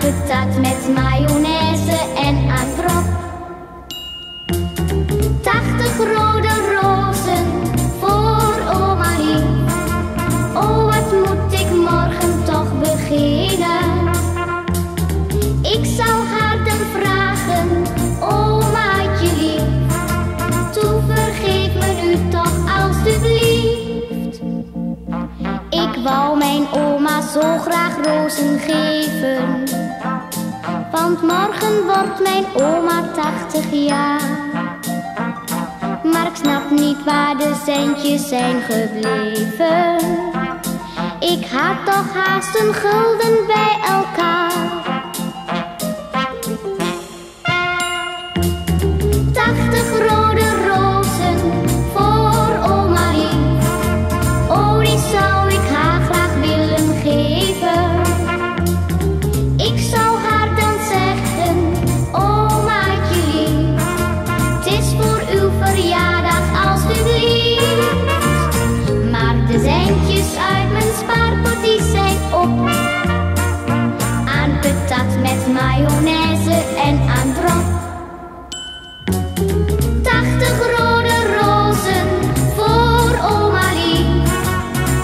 patat met mayonaise en aan drop. 80 rode rozen voor oma lief. Oh, wat moet ik morgen toch beginnen? Ik zal haar dan vragen, omaatje lief, toe vergeef me nu toch alstublieft. Ik wou mijn oma zo graag rozen geven, want morgen wordt mijn oma 80 jaar. Maar ik snap niet waar de centjes zijn gebleven. Ik had toch haast een gulden bij elkaar. 80 rode rozen voor oma lief. Oh, die zou ik haar graag willen geven. Ik zou haar dan zeggen, omaatje lief, het is voor uw verjaardag alstublieft. Maar de centjes uit mijn spaarpot die zijn op. Aan patat met mayonaise en aan drop. 80 rode rozen voor oma lief.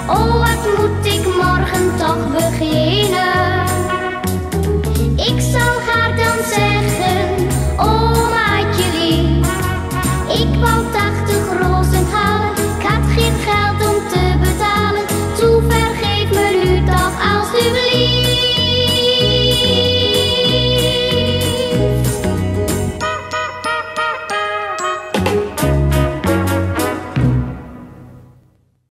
Oh, wat moet ik morgen toch beginnen? Ik zal haar dan zeggen, omaatje lief, ik wou 80 rozen halen, ik had geen geld om te betalen. Toe vergeef me nu toch alstublieft.